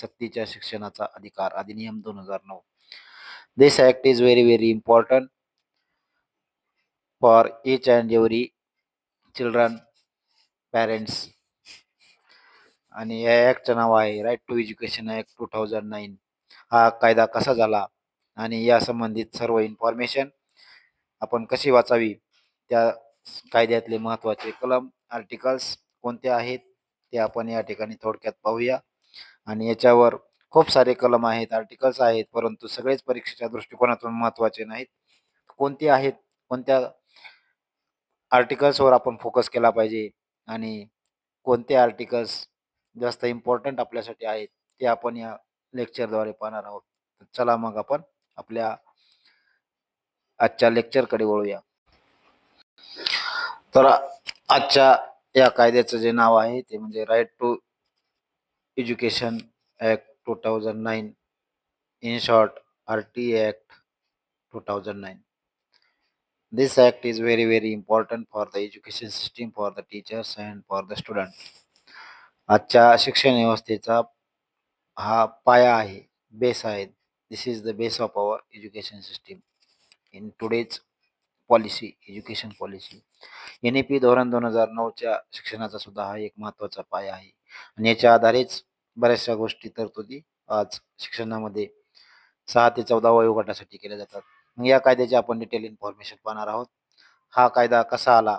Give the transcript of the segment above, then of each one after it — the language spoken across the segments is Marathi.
सक्तीच्या शिक्षणाचा अधिकार अधिनियम 2009. This act is very important for each and every children, parents. आणि या ॲक्टचं नाव आहे राईट टू एज्युकेशन ॲक्ट 2009. हा कायदा कसा झाला आणि या संबंधित सर्व इन्फॉर्मेशन आपण कशी वाचावी, त्या कायद्यातले महत्त्वाचे कलम, आर्टिकल्स कोणते आहेत ते आपण या ठिकाणी थोडक्यात पाहूया. आणि याच्यावर खूप सारे कलम आहेत, आर्टिकल्स आहेत, परंतु सगळेच परीक्षेच्या दृष्टिकोनातून महत्त्वाचे नाहीत. कोणते आहेत, कोणत्या आर्टिकल्सवर आपण फोकस केला पाहिजे आणि कोणते आर्टिकल्स जास्त इम्पॉर्टंट आपल्यासाठी आहेत ते आपण या लेक्चरद्वारे पाहणार आहोत. तर चला मग आपण आपल्या आजच्या लेक्चरकडे वळूया. तर आजच्या या कायद्याचं जे नाव आहे ते म्हणजे right to education act 2009, in short RT act 2009. This act is very important for the education system, for the teachers and for the students. आजच्या शिक्षण व्यवस्थेचा हा पाया आहे, बेस आहे. This is the base of our education system in today's policy, education policy. NEP धोरण 2009च्या शिक्षणाचा सुद्धा हा एक महत्त्वाचा पाया आहे आणि याच्या आधारेच बऱ्याचशा गोष्टी तरतुदी आज शिक्षणामध्ये 6 ते 14 वयोगटासाठी केल्या जातात. मग या कायद्याची आपण डिटेल इन्फॉर्मेशन पाहणार आहोत. हा कायदा कसा आला,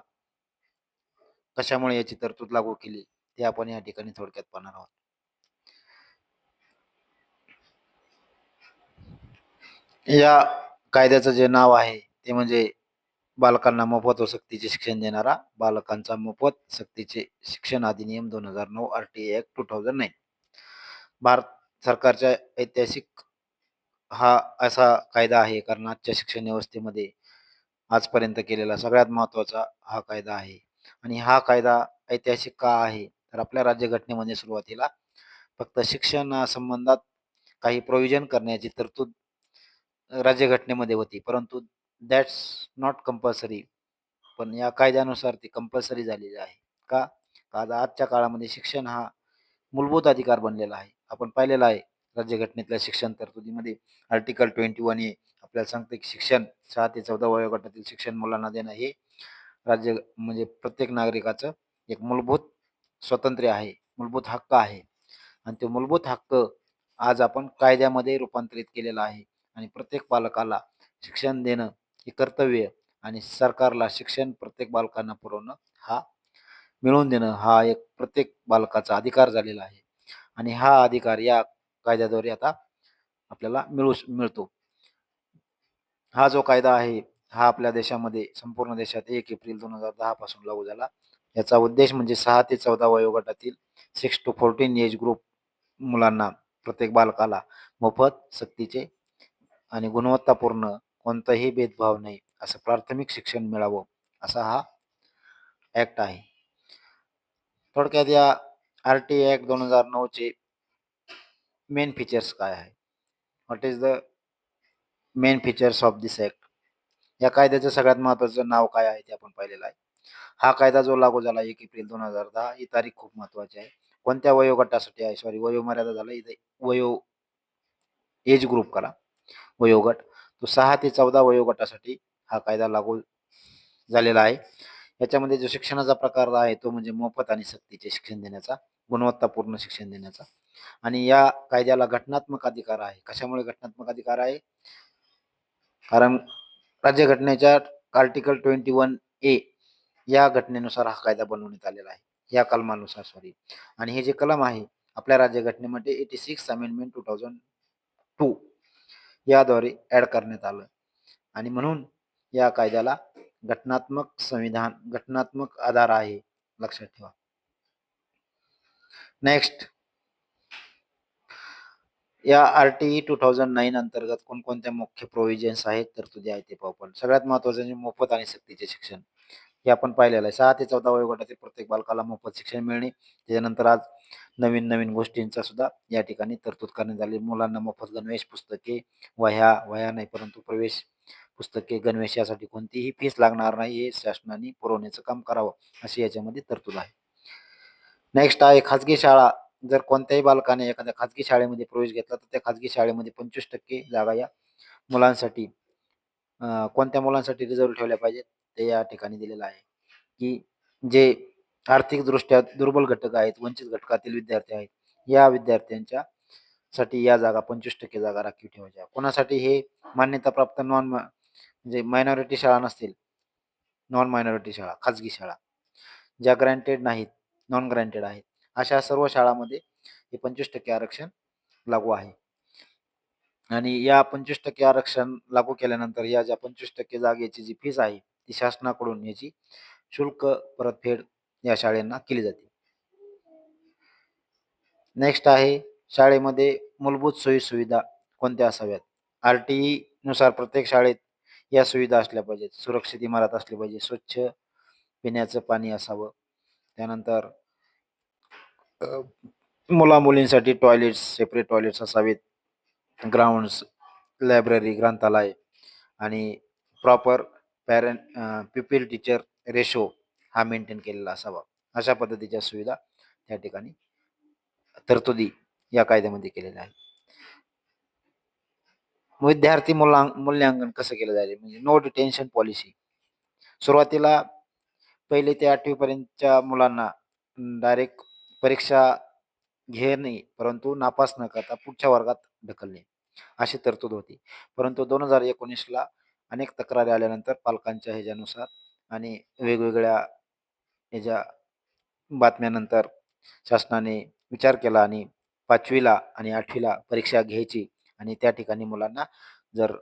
कशामुळे याची तरतूद लागू केली ते आपण या ठिकाणी थोडक्यात पाहणार आहोत. या कायद्याचं जे नाव आहे ते म्हणजे बालकांना मोफत व सक्तीचे शिक्षण देणारा बालकांचा मोफत सक्तीचे शिक्षण अधिनियम 2009 RT ॲक्ट 2009. भारत सरकारच्या ऐतिहासिक हा असा कायदा आहे कारण आजच्या शिक्षण व्यवस्थेमध्ये आजपर्यंत केलेला सगळ्यात महत्त्वाचा हा कायदा आहे. आणि हा कायदा ऐतिहासिक का आहे तर आपल्या राज्यघटनेमध्ये सुरुवातीला फक्त शिक्षणासंबंधात काही प्रोव्हिजन करण्याची तरतूद राज्यघटनेमध्ये होती, परंतु दॅट्स नॉट कंपल्सरी. पण या कायद्यानुसार ती कंपल्सरी झालेली आहे. का? आज आजच्या काळामध्ये शिक्षण हा मूलभूत अधिकार बनलेला आहे. आपण पाहिलेलं आहे राज्यघटनेतल्या शिक्षण तरतुदीमध्ये आर्टिकल 21A आपल्याला सांगते की शिक्षण 6 ते 14 वयोगटातील शिक्षण मुलांना देणं हे राज्य म्हणजे प्रत्येक नागरिकाचं एक मूलभूत स्वातंत्र्य आहे, मूलभूत हक्क आहे. आणि तो मूलभूत हक्क आज आपण कायद्यामध्ये रूपांतरित केलेला आहे आणि प्रत्येक बालकाला शिक्षण देणं हे कर्तव्य आणि सरकारला शिक्षण प्रत्येक बालकांना पुरवणं हा मिळवून देणं हा एक प्रत्येक बालकाचा अधिकार झालेला आहे. आणि हा अधिकार या कायद्याद्वारे आता आपल्याला मिळतो. हा जो कायदा आहे हा आपल्या देशामध्ये संपूर्ण देशात 1 एप्रिल 2010 पासून लागू झाला. याचा उद्देश म्हणजे 6 ते 14 वयोगटातील 6 to 14 एज ग्रुप मुलांना, प्रत्येक बालकाला मोफत सक्तीचे आणि गुणवत्तापूर्ण कोणताही भेदभाव नाही असं प्राथमिक शिक्षण मिळावं असा हा ॲक्ट आहे. थोडक्यात या RT ॲक्ट 2009 चे मेन फीचर्स काय आहे? What is the main features of this act? या कायद्याचं सगळ्यात महत्त्वाचं नाव काय आहे ते आपण पाहिलेलं आहे. हा कायदा जो लागू झाला 1 एप्रिल 2010 ही तारीख खूप महत्त्वाची आहे. कोणत्या वयोगटासाठी आहे? सॉरी, वयोमर्यादा झालं इथे, एज ग्रुप करा, वयोगट. तो 6 ते 14 वयोगटासाठी हा कायदा लागू झालेला आहे. याच्यामध्ये जो शिक्षणाचा प्रकार आहे तो म्हणजे मोफत आणि सक्तीचे शिक्षण देण्याचा, गुणवत्तापूर्ण शिक्षण देण्याचा. आणि या कायद्याला घटनात्मक अधिकार आहे. कशामुळे घटनात्मक अधिकार आहे? कारण राज्यघटनेच्या आर्टिकल 21A या घटनेनुसार हा कायदा बनवण्यात आलेला आहे, या कलमानुसार सॉरी. आणि हे जे कलम आहे आपल्या राज्यघटनेमध्ये 86 अमेंडमेंट 2002 याद्वारे ॲड करण्यात आलं आणि म्हणून या कायद्याला घटनात्मक आधार आहे, लक्षात ठेवा. नेक्स्ट, या RT 2009 अंतर्गत कोणकोणत्या मुख्य प्रोव्हिजन्स आहेत, तरतुदी आहेत ते पाहू. पण सगळ्यात महत्त्वाचं म्हणजे मोफत आणि सक्तीचे शिक्षण हे आपण पाहिलेलं आहे. 6 ते 14 वयोगटातील प्रत्येक बालकाला मोफत शिक्षण मिळणे. त्याच्यानंतर आज नवीन गोष्टींचा सुद्धा या ठिकाणी तरतूद करण्यात आली. मुलांना मोफत गणवेश, पुस्तके, वह्या नाही परंतु प्रवेश पुस्तके, गणवेश यासाठी कोणतीही फीस लागणार नाही, हे शासनाने पुरवण्याचं काम करावं अशी याच्यामध्ये तरतूद आहे. नेक्स्ट आहे खाजगी शाळा जर कोणत्याही बालकाने एखाद्या खाजगी शाळेमध्ये प्रवेश घेतला तर त्या खाजगी शाळेमध्ये 25% जागा या मुलांसाठी कोणत्या मुलांसाठी रिझर्व्ह ठेवल्या पाहिजेत ते या ठिकाणी दिलेलं आहे, की जे आर्थिकदृष्ट्या दुर्बल घटक आहेत, वंचित घटकातील विद्यार्थी आहेत, या विद्यार्थ्यांच्या साठी या जागा 25% जागा राखीव ठेवायच्या. कोणासाठी हे मान्यताप्राप्त म्हणजे मायनॉरिटी शाळा नसतील, नॉन मायनॉरिटी शाळा, खाजगी शाळा, ज्या ग्रँटेड नाहीत, नॉन ग्रँटेड आहेत, अशा सर्व शाळांमध्ये हे 25% आरक्षण लागू आहे. आणि या 25% आरक्षण लागू केल्यानंतर या ज्या 25% जागेची जी फीस आहे, ती शासनाकडून याची शुल्क परतफेड या शाळांना केली जाते. नेक्स्ट आहे शाळेमध्ये मूलभूत सोयी-सुविधा कोणत्या असाव्यात? आर-टी-ई नुसार प्रत्येक शाळेत या सुविधा असल्या पाहिजेत. सुरक्षित इमारत असली पाहिजे, स्वच्छ पिण्याचं पाणी असावं. त्यानंतर अ, मुला-मुलींसाठी टॉयलेट्स, सेपरेट टॉयलेट्स असावेत. ग्राउंड्स, लायब्ररी, ग्रंथालय आणि प्रॉपर प्युपिल टीचर रेशो हा मेंटेन केलेला असावा. अशा पद्धतीच्या सुविधा त्या ठिकाणी तरतुदी या कायद्यामध्ये केलेल्या आहेत. विद्यार्थी मूल्यांकन कसं केलं जाईल म्हणजे नो डिटेन्शन पॉलिसी. सुरुवातीला 1ली ते 8वी पर्यंतच्या मुलांना डायरेक्ट परीक्षा घेणे, परंतु नापास न करता पुढच्या वर्गात ढकलणे, अशी तरतूद होती. परंतु 2019ला अनेक तक्रारी आल्यानंतर पालकांच्या ह्याच्यानुसार आणि वेगवेगळ्या ह्याच्या बातम्यानंतर शासनाने विचार केला आणि 5वीला आणि 8वीला परीक्षा घ्यायची आणि त्या ठिकाणी मुलांना जर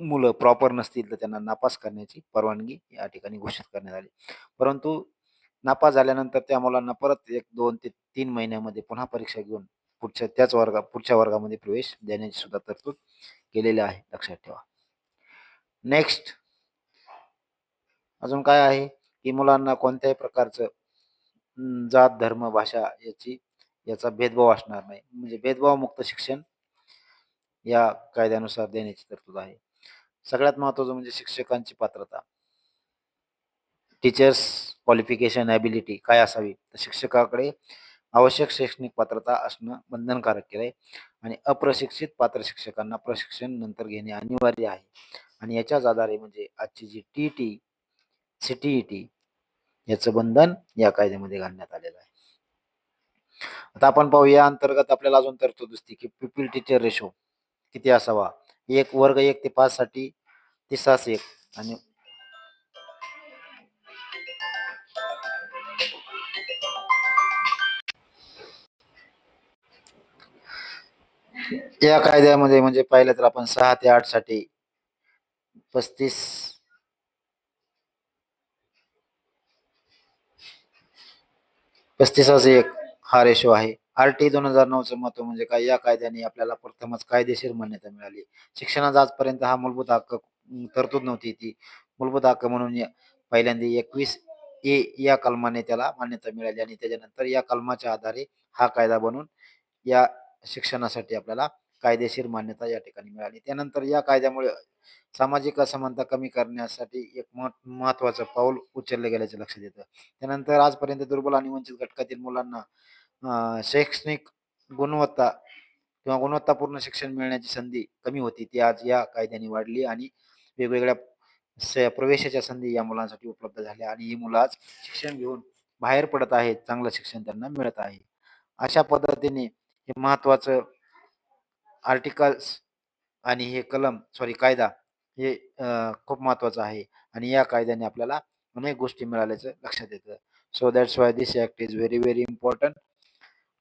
मुलं प्रॉपर नसतील तर त्यांना नापास करण्याची परवानगी या ठिकाणी घोषित करण्यात आली. परंतु नापास झाल्यानंतर त्या मुलांना परत 1, 2 ते 3 महिन्यामध्ये पुन्हा परीक्षा घेऊन पुढच्या वर्गामध्ये प्रवेश देण्याची सुद्धा तरतूद केलेली आहे, लक्षात ठेवा. नेक्स्ट अजून काय आहे, की मुलांना कोणत्याही प्रकारचं जात, धर्म, भाषा याचा भेदभाव असणार नाही. म्हणजे भेदभावमुक्त शिक्षण या कायद्यानुसार देण्याची तरतूद आहे. सगळ्यात महत्त्वाचं म्हणजे शिक्षकांची पात्रता. टीचर्स क्वालिफिकेशन एबिलिटी काय असावी? तर शिक्षकाकडे आवश्यक शैक्षणिक पात्रता असणं बंधनकारक केलं आहे आणि अप्रशिक्षित पात्र शिक्षकांना प्रशिक्षण नंतर घेणे अनिवार्य आहे. आणि याच्याच आधारे म्हणजे आजची जी टी-टी, सी-टी-ई-टी याचं बंधन या कायद्यामध्ये घालण्यात आलेलं आहे. आता आपण पाहू या अंतर्गत आपल्याला अजून तरतूद दिसते, की प्युपिल टीचर रेशो किती असावा? वर्ग 1 ते 5 साठी 30:1 आणि या कायद्यामध्ये म्हणजे पाहिलं तर आपण 6 ते 8 साठी 35 35:1 हा रेशो आहे. आर-टी 2009चं महत्त्व म्हणजे काय? या कायद्याने आपल्याला प्रथमच कायदेशीर मान्यता मिळाली. शिक्षणाचा आजपर्यंत हा मूलभूत हक्क तरतूद नव्हती. ती मूलभूत हक्क म्हणून पहिल्यांदा 21A या कलमाने त्याला मान्यता मिळाली आणि त्याच्यानंतर या कलमाच्या आधारे हा कायदा बनून या शिक्षणासाठी आपल्याला कायदेशीर मान्यता या ठिकाणी मिळाली. त्यानंतर या कायद्यामुळे सामाजिक असमानता कमी करण्यासाठी एक महत्त्वाचं पाऊल उचललं गेल्याचं लक्षात येतं. त्यानंतर आजपर्यंत दुर्बल आणि वंचित घटकातील मुलांना शैक्षणिक गुणवत्ता किंवा गुणवत्तापूर्ण शिक्षण मिळण्याची संधी कमी होती, ती आज या कायद्याने वाढली आणि वेगवेगळ्या प्रवेशाच्या संधी या मुलांसाठी उपलब्ध झाल्या आणि ही मुलं आज शिक्षण घेऊन बाहेर पडत आहेत. चांगलं शिक्षण त्यांना मिळत आहे. अशा पद्धतीने हे महत्त्वाचं आर्टिकल्स आणि हे कायदा हे खूप महत्त्वाचं आहे आणि या कायद्याने आपल्याला अनेक गोष्टी मिळाल्याचं लक्षात येतं. So that's why this act is very, very important.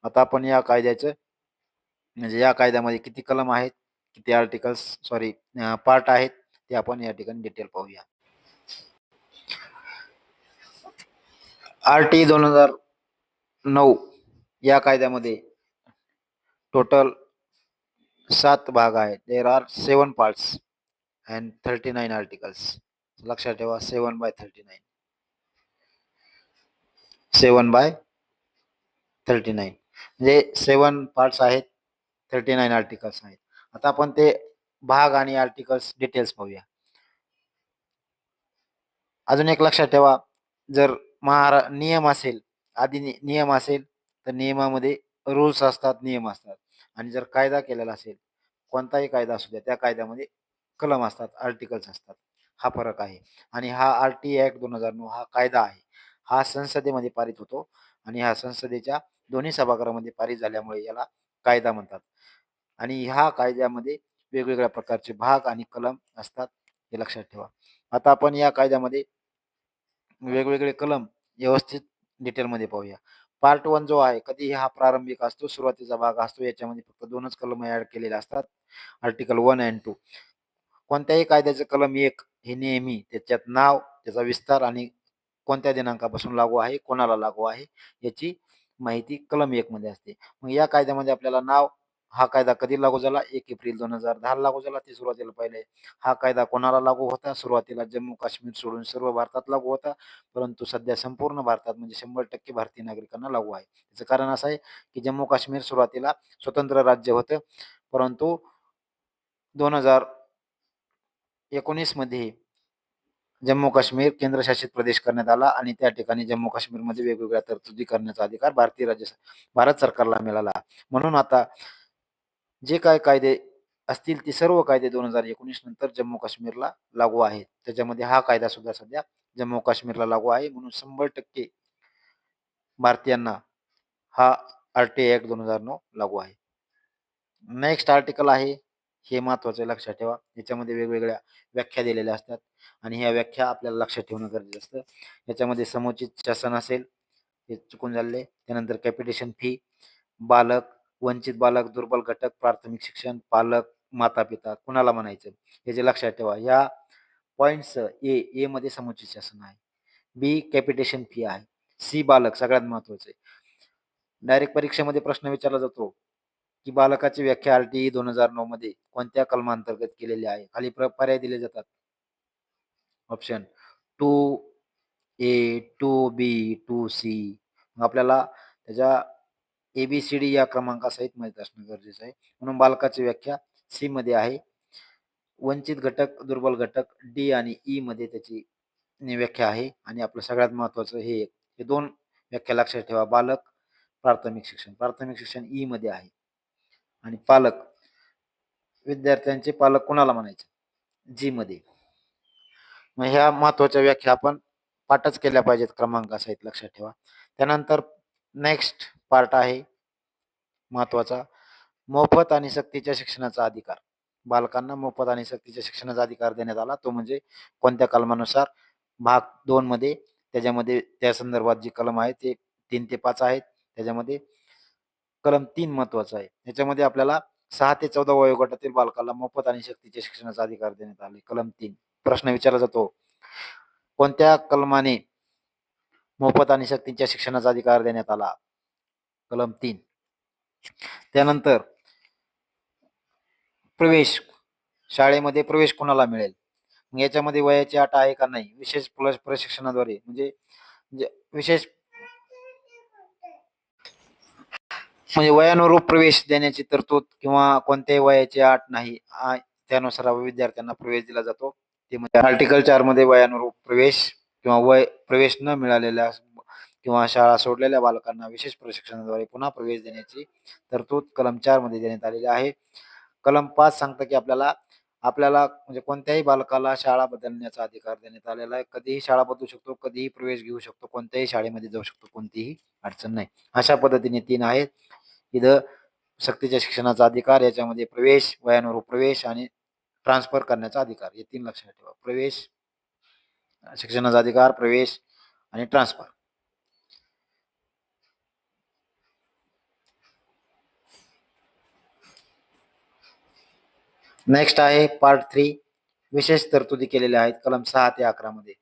आता आपण या कायद्याचं म्हणजे या कायद्यामध्ये किती कलम आहेत, किती पार्ट आहेत, ते आपण या ठिकाणी डिटेल पाहूया. आर-टी 2009 या कायद्यामध्ये टोटल 7 भाग आहेत. There are 7 parts and 39 articles. लक्षात ठेवा 7/39. 7/39 म्हणजे 7 पार्ट्स आहेत, 39 आर्टिकल्स आहेत. आता आपण ते भाग आणि आर्टिकल्स डिटेल्स पाहूया. अजून एक लक्षात ठेवा, जर नियम असेल, नियम असेल तर नियमामध्ये रूल्स असतात, नियम असतात. आणि जर कायदा केलेला असेल, कोणताही कायदा असू द्या, त्या कायद्यामध्ये कलम असतात, आर्टिकल्स असतात. हा फरक आहे. आणि हा आर-टी ॲक्ट 2009 हा कायदा आहे. हा संसदेमध्ये पारित होतो आणि हा संसदेच्या दोन्ही सभागृहामध्ये पारित झाल्यामुळे याला कायदा म्हणतात. आणि ह्या कायद्यामध्ये वेगवेगळ्या प्रकारचे भाग आणि कलम असतात, हे लक्षात ठेवा. आता आपण या कायद्यामध्ये वेगवेगळे कलम व्यवस्थित डिटेलमध्ये पाहूया. पार्ट 1 जो आहे, कधीही हा प्रारंभिक असतो, सुरुवातीचा भाग असतो. याच्यामध्ये फक्त 2च कलम ॲड केलेले असतात. Article 1 and 2. कोणत्याही कायद्याचे कलम 1 हे नेहमी त्याच्यात नाव, त्याचा विस्तार आणि कोणत्या दिनांकापासून लागू आहे, कोणाला लागू आहे, याची माहिती कलम 1 मध्ये असते. मग या कायद्यामध्ये आपल्याला नाव, हा कायदा कधी लागू झाला? 1 एप्रिल 2010 ला लागू झाला. ते सुरुवातीला पहिले हा कायदा कोणाला लागू होता? सुरुवातीला जम्मू-काश्मीर सोडून सर्व भारतात लागू होता. परंतु सध्या संपूर्ण भारतात म्हणजे 100% भारतीय नागरिकांना लागू आहे. त्याचं कारण असं आहे, की जम्मू-काश्मीर सुरुवातीला स्वतंत्र राज्य होतं. परंतु 2019 मध्ये जम्मू-काश्मीर केंद्रशासित प्रदेश करण्यात आला आणि त्या ठिकाणी जम्मू-काश्मीरमध्ये वेगवेगळ्या तरतुदी करण्याचा अधिकार भारत सरकारला मिळाला. म्हणून आता जे काही कायदे असतील ते सर्व कायदे 2019 नंतर जम्मू-काश्मीरला लागू आहेत. त्याच्यामध्ये हा कायदा सुद्धा सध्या जम्मू-काश्मीरला लागू आहे. म्हणून 100% भारतीयांना हा आर-टी ॲक्ट 2009 लागू आहे. नेक्स्ट आर्टिकल आहे, हे महत्त्वाचं आहे, लक्षात ठेवा. याच्यामध्ये वेगवेगळ्या व्याख्या दिलेल्या असतात आणि ह्या व्याख्या आपल्याला लक्षात ठेवणं गरजेचं असतं. याच्यामध्ये समुचित शासन असेल, हे चुकून झालेलं आहे. त्यानंतर कॅपिटेशन फी, बालक, वंचित बालक, दुर्बल घटक, प्राथमिक शिक्षण, पालक, माता-पिता कुणाला म्हणायचं, हे जे लक्षात ठेवा. ह्या पॉइंट्स ए मध्ये समुचित शासन आहे. बी कॅपिटेशन फी आहे. सी बालक सगळ्यात महत्त्वाचं आहे. डायरेक्ट परीक्षेमध्ये प्रश्न विचारला जातो, की बालकाची व्याख्या आर-टी 2009 मध्ये कोणत्या कलमांतर्गत केलेली आहे? खाली पर्याय दिले जातात. Option 2A, 2B, 2C. मग आपल्याला त्याच्या ABCD या क्रमांकासहित माहित असणं गरजेचं आहे. म्हणून बालकाची व्याख्या सी मध्ये आहे. वंचित घटक, दुर्बल घटक डी आणि ई मध्ये त्याची व्याख्या आहे. आणि आपलं सगळ्यात महत्त्वाचं हे 2 व्याख्या लक्षात ठेवा. बालक, प्राथमिक शिक्षण. प्राथमिक शिक्षण ई मध्ये आहे. आणि पालक, विद्यार्थ्यांचे पालक कुणाला म्हणायचे? जी मध्ये. मग ह्या महत्त्वाच्या व्याख्या आपण पाठच केल्या पाहिजेत क्रमांकासहित, लक्षात ठेवा. त्यानंतर नेक्स्ट पार्ट आहे महत्त्वाचा, मोफत आणि सक्तीच्या शिक्षणाचा अधिकार. बालकांना मोफत आणि सक्तीच्या शिक्षणाचा अधिकार देण्यात आला. तो म्हणजे कोणत्या कलमानुसार? भाग 2 मध्ये. त्याच्यामध्ये त्या संदर्भात जी कलम आहे ते 3 ते 5 आहेत. त्याच्यामध्ये कलम 3 महत्त्वाचा आहे. याच्यामध्ये आपल्याला 6 ते 14 वयोगटातील बालकाला मोफत आणि सक्तीच्या शिक्षणाचा अधिकार देण्यात आले. कलम 3. प्रश्न विचारला जातो, कोणत्या कलमाने मोफत आणि सक्तीच्या शिक्षणाचा अधिकार देण्यात आला? कलम 3. त्यानंतर प्रवेश, शाळेमध्ये प्रवेश कोणाला मिळेल? याच्यामध्ये वयाची अट आहे का? नाही. विशेष प्रशिक्षणाद्वारे म्हणजे विशेष म्हणजे वयानुरूप प्रवेश देण्याची तरतूद किंवा कोणत्याही वयाची अट नाही. त्यानुसार विद्यार्थ्यांना प्रवेश दिला जातो. ते म्हणजे आर्टिकल 4 मध्ये वयानुरूप प्रवेश किंवा प्रवेश न मिळालेल्या किंवा शाळा सोडलेल्या बालकांना विशेष प्रशिक्षणाद्वारे पुन्हा प्रवेश देण्याची तरतूद कलम 4 मध्ये देण्यात आलेली आहे. कलम 5 सांगतं, की आपल्याला आपल्याला म्हणजे कोणत्याही बालकाला शाळा बदलण्याचा अधिकार देण्यात आलेला आहे. कधीही शाळा बदलू शकतो, कधीही प्रवेश घेऊ शकतो, कोणत्याही शाळेमध्ये जाऊ शकतो, कोणतीही अडचण नाही. अशा पद्धतीने 3 आहेत. इथं सक्तीच्या शिक्षणाचा अधिकार, याच्यामध्ये प्रवेश, वयानुरूप प्रवेश आणि ट्रान्सफर करण्याचा अधिकार, हे 3 लक्षात ठेवा. प्रवेश, शिक्षणाचा अधिकार, प्रवेश आणि ट्रान्सफर. नेक्स्ट आहे पार्ट 3, विशेष तरतुदी केलेल्या आहेत कलम 6 ते 11 मध्ये.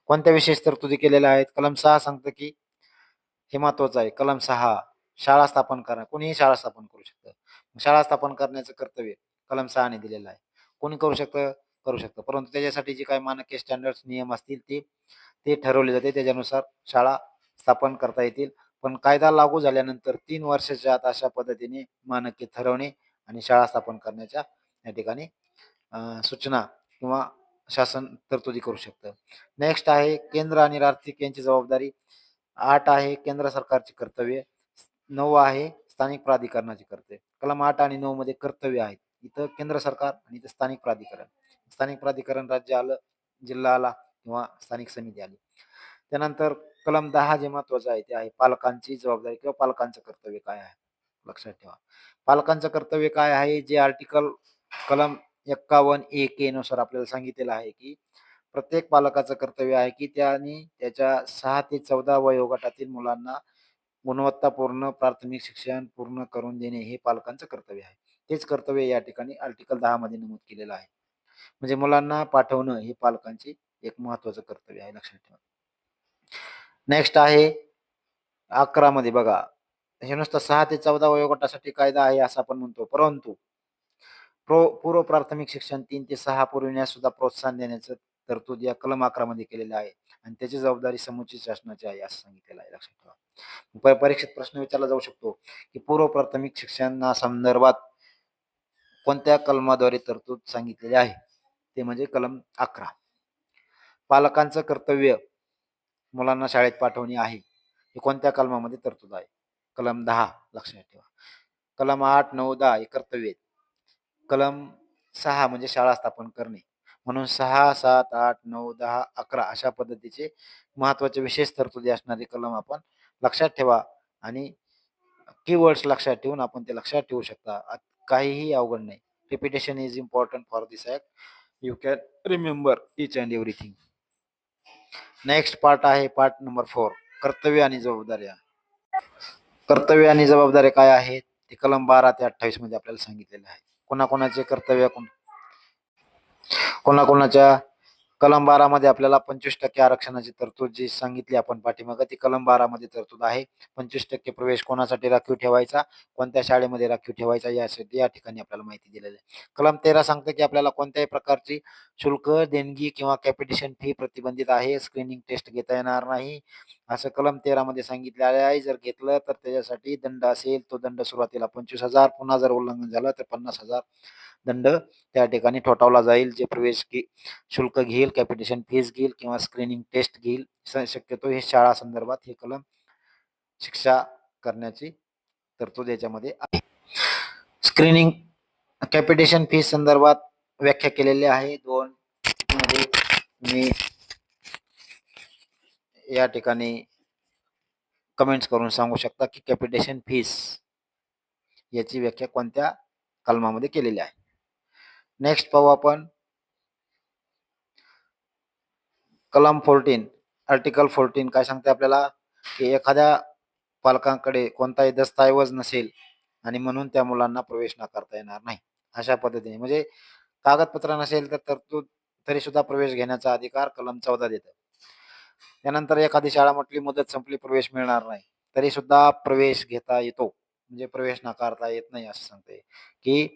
कोणत्या विशेष तरतुदी केलेल्या आहेत? कलम 6 सांगतं, की हे महत्वाचं आहे. कलम 6, शाळा स्थापन करा. कोणीही शाळा स्थापन करू शकतं. शाळा स्थापन करण्याचं कर्तव्य कलम 6 ने दिलेलं आहे. कोणी करू शकतं? करू शकतं. परंतु त्याच्यासाठी जे काही मानके, स्टँडर्ड्स, नियम असतील ते ते ठरवले जाते. त्याच्यानुसार शाळा स्थापन करता येतील. पण कायदा लागू झाल्यानंतर 3 वर्षाच्या आत अशा पद्धतीने मानके ठरवणे आणि शाळा स्थापन करण्याच्या या ठिकाणी सूचना किंवा शासन तरतुदी करू शकतं. नेक्स्ट आहे केंद्र आणि आर्थिक यांची जबाबदारी. 8 आहे केंद्र सरकारची कर्तव्य. 9 आहे स्थानिक प्राधिकरणाचे कर्तव्य. कलम 8 आणि 9 मध्ये कर्तव्य आहेत. इथं केंद्र सरकार आणि इथं स्थानिक प्राधिकरण. स्थानिक प्राधिकरण राज्य आलं, जिल्हा आला किंवा स्थानिक समिती आली. त्यानंतर कलम 10 जे महत्वाचं आहे ते आहे पालकांची जबाबदारी किंवा पालकांचं कर्तव्य काय आहे. लक्षात ठेवा. पालकांचं कर्तव्य काय आहे, जे आर्टिकल कलम 51(a) नुसार आपल्याला सांगितलेलं आहे की प्रत्येक पालकाचं कर्तव्य आहे की त्यांनी त्याच्या 6 ते 14 वयोगटातील मुलांना गुणवत्तापूर्ण प्राथमिक शिक्षण पूर्ण करून देणे हे पालकांचं कर्तव्य आहे. तेच कर्तव्य या ठिकाणी आर्टिकल 10 मध्ये नमूद केलेलं आहे. म्हणजे मुलांना पाठवणं हे पालकांचे एक महत्वाचं कर्तव्य आहे. लक्षात ठेवा. नेक्स्ट आहे 11 मध्ये बघा, हे नुसतं 6 ते 14 वयोगटासाठी कायदा आहे असं आपण म्हणतो, परंतु पूर्व प्राथमिक शिक्षण 3 ते 6 पुरविण्यास सुद्धा प्रोत्साहन देण्याचं तरतूद या कलम 11 मध्ये केलेलं आहे आणि त्याची जबाबदारी समुचित शासनाची आहे असं सांगितलेलं आहे. लक्षात ठेवा. परीक्षेत प्रश्न विचारला जाऊ शकतो की पूर्व प्राथमिक शिक्षणासंदर्भात कोणत्या कलमाद्वारे तरतूद सांगितलेली आहे, ते म्हणजे कलम 11. पालकांचं कर्तव्य मुलांना शाळेत पाठवणे आहे, हे कोणत्या कलमामध्ये तरतूद आहे? कलम 10. लक्षात ठेवा. कलम 8, 9, 10 हे कर्तव्य. कलम 6 म्हणजे शाळा स्थापन करणे. म्हणून 6, 7, 8, 9, 10, 11 अशा पद्धतीचे महत्वाचे विशेष तरतुदी असणारे कलम आपण लक्षात ठेवा आणि कीवर्ड्स लक्षात ठेवून आपण ते लक्षात ठेवू शकता. काहीही अवघड नाही. Repetition is important for this act. You can remember each and everything. Next part आहे पार्ट नंबर 4, कर्तव्य आणि जबाबदाऱ्या. कर्तव्य आणि जबाबदाऱ्या काय आहेत ते कलम 12 ते 28 मध्ये आपल्याला सांगितलेले आहे. कोणाकोणाचे कर्तव्य, कोणाकोणाच्या कलम 12 मध्ये आपल्याला 25% आरक्षणाची तरतूद जी सांगितली आपण पाठीमागं, ती कलम 12 मध्ये तरतूद आहे. 25% प्रवेश कोणासाठी राखीव ठेवायचा, कोणत्या शाळेमध्ये राखीव ठेवायचा यासाठी या ठिकाणी आपल्याला माहिती दिलेली आहे. कलम 13 सांगतं की आपल्याला कोणत्याही प्रकारची शुल्क, देणगी किंवा कॅपिटेशन फी प्रतिबंधित आहे. स्क्रीनिंग टेस्ट घेता येणार नाही असं कलम 13 मध्ये सांगितलेलं आहे. जर घेतलं तर त्याच्यासाठी दंड असेल. तो दंड सुरुवातीला 25,000, पुन्हा जर उल्लंघन झालं तर 50,000 दंड त्या ठिकाणी ठोठावला जाईल. जे प्रवेश शुल्क घेईल, कॅपिटेशन फीस घेईल किंवा स्क्रीनिंग टेस्ट घेईल, शक्यतो हे शाळा संदर्भात हे कलम शिक्षा करण्याची तरतूद याच्यामध्ये आहे. स्क्रीनिंग कॅपिटेशन फीस संदर्भात व्याख्या केलेली आहे. 2 मध्ये मी या ठिकाणी कमेंट्स करून सांगू शकता की कॅपिटेशन फीस याची व्याख्या कोणत्या कलमामध्ये केलेली आहे. नेक्स्ट पाहू आपण कलम 14. आर्टिकल 14 काय सांगते आपल्याला की एखाद्या पालकांकडे कोणताही दस्तऐवज नसेल आणि म्हणून त्या मुलांना प्रवेश नाकारता येणार नाही. अशा पद्धतीने म्हणजे कागदपत्र नसेल तर तरतूद तरी सुद्धा प्रवेश घेण्याचा अधिकार कलम 14 देतं. त्यानंतर एखादी शाळा म्हटली मुदत संपली, प्रवेश मिळणार नाही, तरी सुद्धा प्रवेश घेता येतो. म्हणजे प्रवेश नाकारता येत नाही असं सांगते की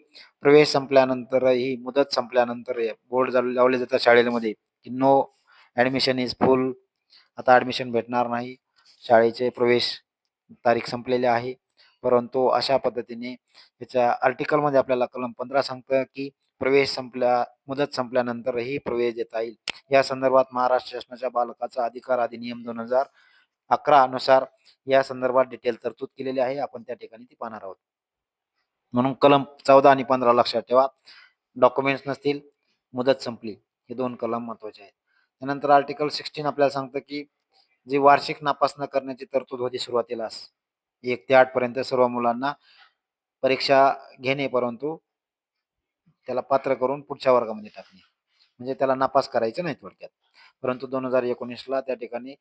प्रवेश संपल्यानंतरही, मुदत संपल्यानंतर बोर्ड लावले जातात शाळेमध्ये की नो ॲडमिशन इज फुल. आता ॲडमिशन भेटणार नाही, शाळेचे प्रवेश तारीख संपलेली आहे. परंतु अशा पद्धतीने त्याच्या आर्टिकलमध्ये आपल्याला कलम 15 सांगतं की मुदत संपल्यानंतरही प्रवेश देता येईल. या संदर्भात महाराष्ट्र शासनाच्या बालकाचा अधिकार अधिनियम 2011 नुसार या संदर्भात डिटेल तरतूद केलेली आहे. आपण त्या ठिकाणी ती पाहणार आहोत. म्हणून कलम 14 आणि 15 लक्षात ठेवा. डॉक्युमेंट्स नसतील, मुदत संपली, हे 2 कलम महत्वाचे आहेत. त्यानंतर आर्टिकल 16 आपल्याला सांगतं की जी वार्षिक नापासणा करण्याची तरतूद होती सुरुवातीलाच 1 ते 8 पर्यंत सर्व मुलांना परीक्षा घेणे, परंतु त्याला पात्र करून पुढच्या वर्गामध्ये टाकणे, म्हणजे त्याला नापास करायचं नाही थोडक्यात. परंतु 2019ला त्या ठिकाणी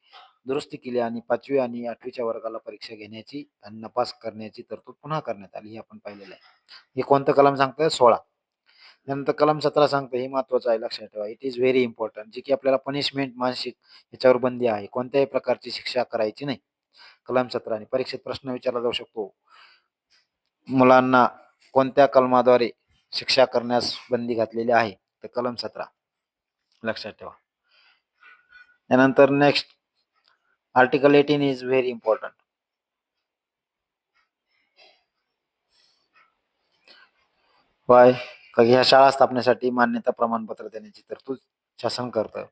दुरुस्ती केली आणि 5वी आणि 8वीच्या वर्गाला परीक्षा घेण्याची आणि नापास करण्याची तरतूद पुन्हा करण्यात आली. हे आपण पाहिलेलं आहे. हे कोणतं कलम सांगतं? 16. त्यानंतर कलम 17 सांगतं, हे महत्वाचं आहे, लक्षात ठेवा. इट इज व्हेरी इम्पॉर्टंट, जे की आपल्याला पनिशमेंट, मानसिक याच्यावर बंदी आहे. कोणत्याही प्रकारची शिक्षा करायची नाही. कलम 17 आणि परीक्षेत प्रश्न विचारला जाऊ शकतो, मुलांना कोणत्या कलमाद्वारे शिक्षा करण्यास बंदी घातलेली आहे, तर कलम 17 लक्षात ठेवा. त्यानंतर next article 18 is very important. Y? का ह्या शाळा स्थापनेसाठी मान्यता प्रमाणपत्र देण्याची तरतूद शासन करतं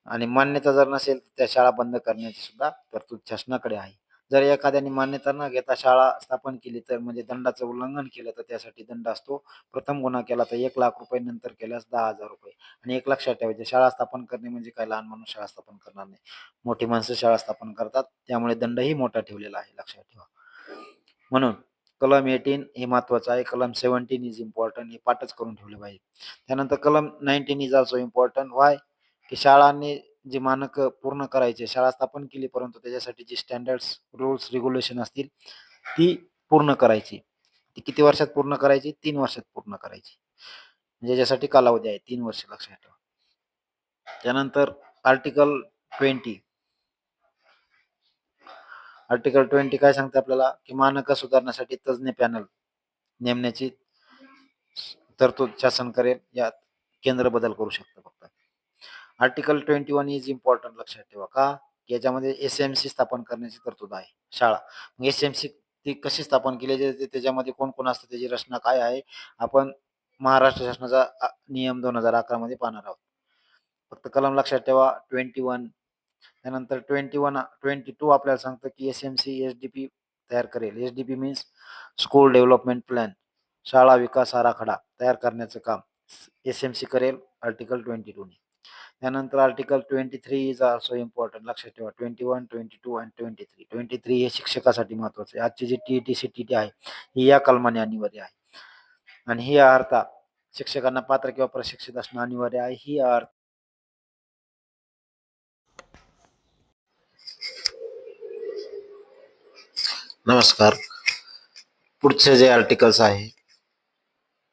आणि मान्यता जर नसेल तर त्या शाळा बंद करण्याची सुद्धा तरतूद शासनाकडे आहे. जर एखाद्याने मान्यता न घेता शाळा स्थापन केली तर म्हणजे दंडाचं उल्लंघन केलं तर त्यासाठी दंड असतो. प्रथम गुन्हा केला तर ₹1,00,000 नंतर केल्यास ₹10,000 आणि एक लक्षात ठेवायचे शाळा स्थापन करणे म्हणजे काय लहान माणूस शाळा स्थापन करणार नाही. मोठी माणसं शाळा स्थापन करतात. त्यामुळे दंडही मोठा ठेवलेला आहे लक्षात ठेवा. म्हणून कलम 18 हे महत्वाचं आहे. कलम 17 इज इम्पॉर्टंट हे पाठच करून ठेवले पाहिजे. त्यानंतर कलम 19 इज ऑल्सो इम्पॉर्टंट. व्हाय? की शाळांनी जी मानक पूर्ण करायचे शाळा स्थापन केली परंतु त्याच्यासाठी जी स्टँडर्ड्स, रूल्स, रेग्युलेशन असतील ती पूर्ण करायची. ती किती वर्षात पूर्ण करायची? 3 वर्षात पूर्ण करायची. म्हणजे याच्यासाठी कालावधी आहे 3 वर्ष लक्षात ठेवा. त्यानंतर आर्टिकल 20 आर्टिकल 20 काय सांगते आपल्याला की मानक सुधारण्यासाठी तज्ञ पॅनल नेमण्याची तरतूद शासन करेल. यात केंद्र बदल करू शकतं फक्त. आर्टिकल 21 इज इम्पॉर्टंट लक्षात ठेवा. का? याच्यामध्ये एस-एम-सी स्थापन करण्याची तरतूद आहे. शाळा एस-एम-सी ती कशी स्थापन केली जाते त्याच्यामध्ये कोण कोण असतं त्याची रचना काय आहे आपण महाराष्ट्र शासनाचा नियम 2011 मध्ये पाहणार आहोत. फक्त कलम लक्षात ठेवा 21. त्यानंतर 22 आपल्याला सांगतं की एस-एम-सी एस-डी-पी तयार करेल. S-D-P means school development plan, शाळा विकास आराखडा तयार करण्याचं काम एस-एम-सी करेल आर्टिकल 22 ने. त्यानंतर आर्टिकल 23 इज ऑल्सो इम्पॉर्टंट लक्षात ठेवा. 21, 22 आणि 23. 23 हे शिक्षकासाठी महत्वाचं आहे. आजची जी टी-ई-टी, सी-टी-टी आहे ही या कलमाने अनिवार्य आहे आणि ही अर्हता शिक्षकांना पात्र किंवा प्रशिक्षित असणं अनिवार्य आहे. ही नमस्कार. पुढचे जे आर्टिकल्स आहे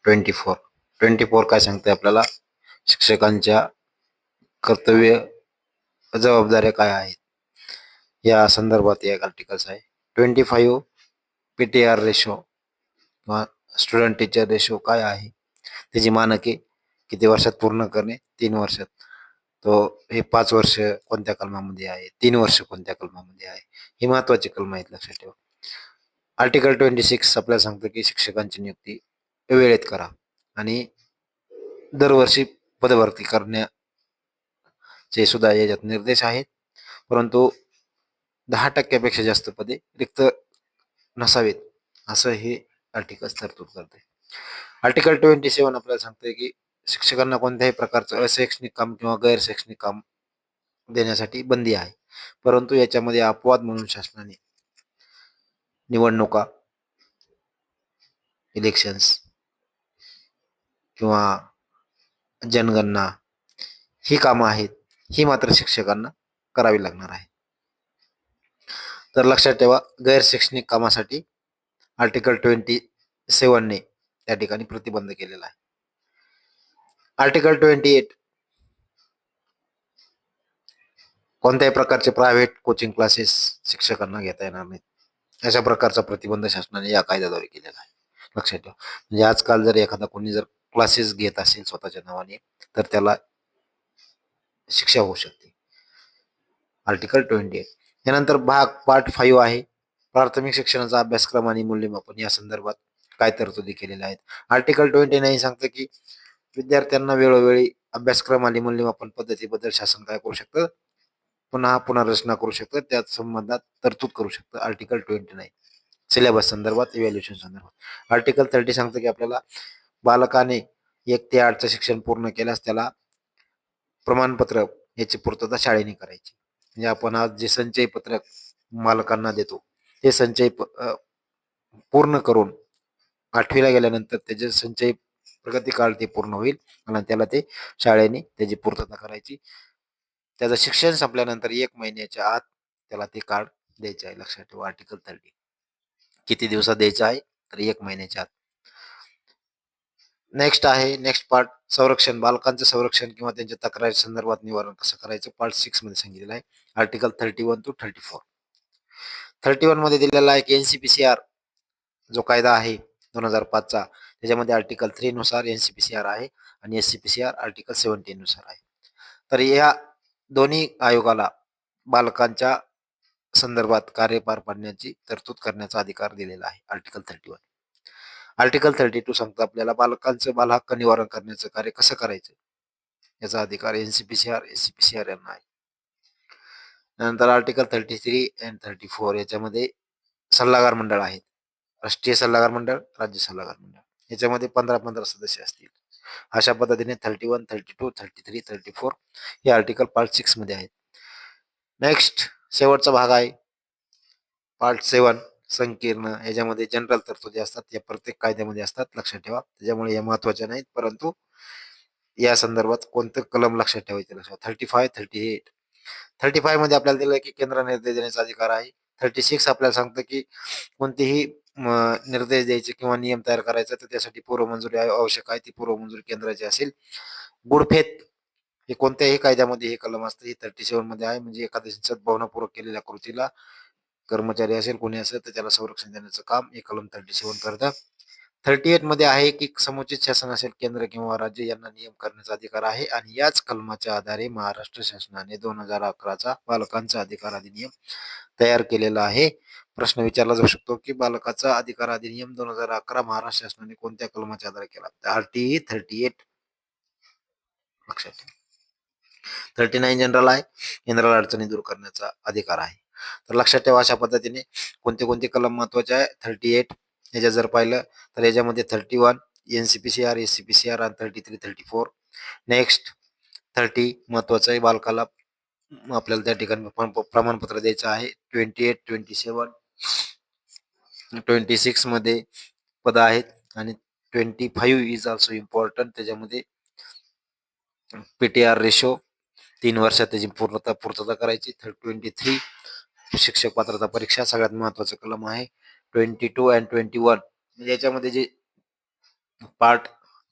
24 काय सांगते आपल्याला शिक्षकांच्या कर्तव्य जबाबदाऱ्या काय आहेत या संदर्भात एक आर्टिकल्स आहे. 25 पीटीआर रेशो किंवा स्टुडंट टीचर रेशो काय आहे त्याची मानके किती वर्षात पूर्ण करणे 3 वर्षात. तो हे 5 वर्ष कोणत्या कलमामध्ये आहे 3 वर्ष कोणत्या कलमामध्ये आहे ही महत्वाची कलम आहेत लक्षात ठेवा. आर्टिकल 26 आपल्याला सांगतं की शिक्षकांची नियुक्ती वेळेत करा आणि दरवर्षी पदभरती करण्याचे सुद्धा याच्यात निर्देश आहेत. परंतु 10% जास्त पदे रिक्त नसावेत असं हे आर्टिकल तरतूद करते. आर्टिकल 27 आपल्याला सांगतंय की शिक्षकांना कोणत्याही प्रकारचं अशैक्षणिक काम किंवा गैर शैक्षणिक काम देण्यासाठी बंदी आहे. परंतु याच्यामध्ये अपवाद म्हणून शासनाने निवडणुका, इलेक्शन्स किंवा जनगणना ही कामं आहेत. ही मात्र शिक्षकांना करावी लागणार आहे. तर लक्षात ठेवा गैर शैक्षणिक कामासाठी आर्टिकल 27 ने त्या ठिकाणी प्रतिबंध केलेला आहे. आर्टिकल 28 कोणत्याही प्रकारचे प्रायव्हेट कोचिंग क्लासेस शिक्षकांना घेता येणार नाहीत. अशा प्रकारचा प्रतिबंध शासनाने या कायद्याद्वारे केलेला आहे. लक्षात ठेवा. म्हणजे आजकाल जर एखादा कोणी जर क्लासेस घेत असेल स्वतःच्या नावाने तर त्याला शिक्षा होऊ शकते. आर्टिकल 28. यानंतर पार्ट 5 आहे प्राथमिक शिक्षणाचा अभ्यासक्रम आणि मूल्यमापन या संदर्भात काय तरतुदी केलेल्या आहेत. आर्टिकल 29 सांगतं की विद्यार्थ्यांना वेळोवेळी अभ्यासक्रम आणि मूल्यमापन पद्धतीबद्दल शासन काय करू शकतं पुनर्रचना करू शकतं त्या संबंधात तरतूद करू शकतं. आर्टिकल 29 सिलेबस संदर्भात इव्हॅल्युएशन संदर्भात. आर्टिकल 30 सांगतं की आपल्याला बालकाने 1 ते 8चं शिक्षण पूर्ण केल्यास त्याला प्रमाणपत्र याची पूर्तता शाळेने करायची. म्हणजे आपण आज जे संचय पत्रक मालकांना देतो ते संचय पूर्ण करून 8वीला गेल्यानंतर त्याचे संचय प्रगती काळ ते पूर्ण होईल आणि त्याला ते शाळेने त्याची पूर्तता करायची. त्याचं शिक्षण संपल्यानंतर 1 महिन्याच्या आत त्याला ते कार्ड द्यायचे आहे. लक्षात ठेवा आर्टिकल 30. किती दिवसात द्यायचं आहे तर 1 महिन्याच्या आत. नेक्स्ट पार्ट संरक्षण बालकांचं संरक्षण किंवा त्यांच्या तक्रारी संदर्भात निवारण कसं करायचं पार्ट 6 मध्ये सांगितलेलं आहे. Article 31 to 34. 31 मध्ये दिलेला आहे की एनसीपीसीआर जो कायदा आहे 2005चा त्याच्यामध्ये आर्टिकल 3 नुसार एनसीपीसीआर आहे आणि एससीपीसीआर आर्टिकल 17 नुसार आहे. तर या दोन्ही आयोगाला बालकांच्या संदर्भात कार्य पार पाडण्याची तरतूद करण्याचा अधिकार दिलेला आहे. आर्टिकल 31. आर्टिकल 32 सांगतं आपल्याला बालकांचं बालहक्क निवारण करण्याचं कार्य कसं करायचं याचा अधिकार एनसीपीसीआर एससीपीसीआर यांना आहे. त्यानंतर आर्टिकल 33 अँड 34 याच्यामध्ये सल्लागार मंडळ आहेत. राष्ट्रीय सल्लागार मंडळ, राज्य सल्लागार मंडळ याच्यामध्ये 15-15 सदस्य असतील. अशा पद्धतीने 31, 32, 33, 34 हे आर्टिकल पार्ट 6 मध्ये आहेत. नेक्स्ट शेवटचा भाग आहे पार्ट 7 संकीर्ण. याच्यामध्ये जनरल तरतुदी असतात, या प्रत्येक कायद्यामध्ये असतात, लक्षात ठेवा. त्याच्यामुळे या महत्वाच्या नाहीत, परंतु या संदर्भात कोणतं कलम लक्षात ठेवायचे लक्षात. 35, 38, 35 मध्ये आपल्याला दिलं की केंद्र निर्देश देण्याचा अधिकार आहे. 36 आपल्याला सांगतं की कोणतेही निर्देश द्यायचे किंवा नियम तयार करायचा तर त्यासाठी पूर्व मंजुरी आवश्यक आहे. ती पूर्व मंजुरी केंद्राची असेल. गुडफेत हे कोणत्याही कायद्यामध्ये हे कलम असतं. हे 37 मध्ये आहे. म्हणजे एखाद्या सद्भावनापूर्वक केलेल्या कृतीला कर्मचारी असेल कोणी असेल तर त्याला संरक्षण देण्याचं काम हे कलम 37 करतं. 38 मध्ये आहे की समुचित शासन असेल केंद्र किंवा राज्य यांना नियम करण्याचा अधिकार आहे आणि याच कलमाच्या आधारे महाराष्ट्र शासनाने 2011चा बालकांचा अधिकार अधिनियम तयार केलेला आहे. प्रश्न विचारला जाऊ शकतो की बालकाचा अधिकार अधिनियम 2011 महाराष्ट्र शासनाने कोणत्या कलमाच्या आधारे केला. RTE 38 लक्षात ठेवा. 39 जनरल आहे. केंद्राला अडचणी दूर करण्याचा अधिकार आहे. तर लक्षात ठेवा अशा पद्धतीने कोणते कोणते कलम महत्वाचे आहे. 38 याच्यात जर पाहिलं तर याच्यामध्ये 31 NCPCR, SCPCR आणि 33, 34. नेक्स्ट 30 महत्वाचं आहे. बालकाला आपल्याला त्या ठिकाणी प्रमाणपत्र द्यायचं आहे. 28, 27, 26 मध्ये पद आहेत आणि 25 इज ऑल्सो इम्पॉर्टंट. त्याच्यामध्ये PTR रेशो 3 वर्षात त्याची पूर्तता करायची. 23 शिक्षक पात्रता परीक्षा सगळ्यात महत्वाचा कलम आहे. 22 अँड 21 म्हणजे याच्यामध्ये जे पार्ट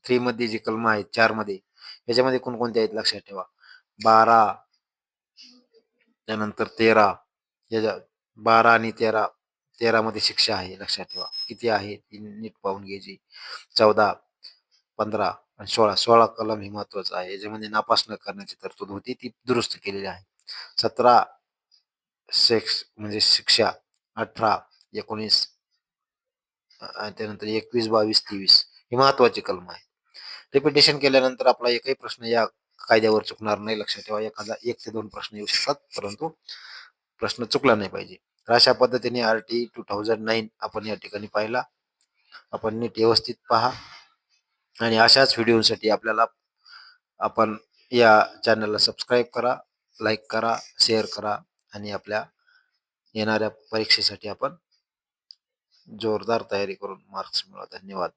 3 मध्ये जे कलम आहेत 4 मध्ये याच्यामध्ये कोणकोणते आहेत लक्षात ठेवा. 12 त्यानंतर 13 याच्या 12 आणि 13 मध्ये शिक्षा आहे लक्षात ठेवा. किती आहे ती नीट पाहून घ्यायची. 14, 15 आणि 16 कलम हे महत्वाचं आहे. याच्यामध्ये नापास न करण्याची तरतूद होती ती दुरुस्त केलेली आहे. 17 सेक्स म्हणजे शिक्षा. 18, 19 त्यानंतर 21, 22, 23 हे महत्वाचे कलम आहे. रिपिटेशन केल्यानंतर आपला एकही प्रश्न या कायद्यावर चुकणार नाही. लक्षात ठेवा. एखादा 1 ते 2 प्रश्न येऊ शकतात परंतु प्रश्न चुकला नाही पाहिजे. तर अशा पद्धतीने RTE 2009 आपण या ठिकाणी पाहिला. आपण नीट व्यवस्थित पहा आणि अशाच व्हिडिओसाठी आपल्याला आपण या चॅनलला सबस्क्राईब करा, लाईक करा, शेअर करा आणि आपल्या येणाऱ्या परीक्षेसाठी आपण जोरदार तयारी करून मार्क्स मिळवा. धन्यवाद.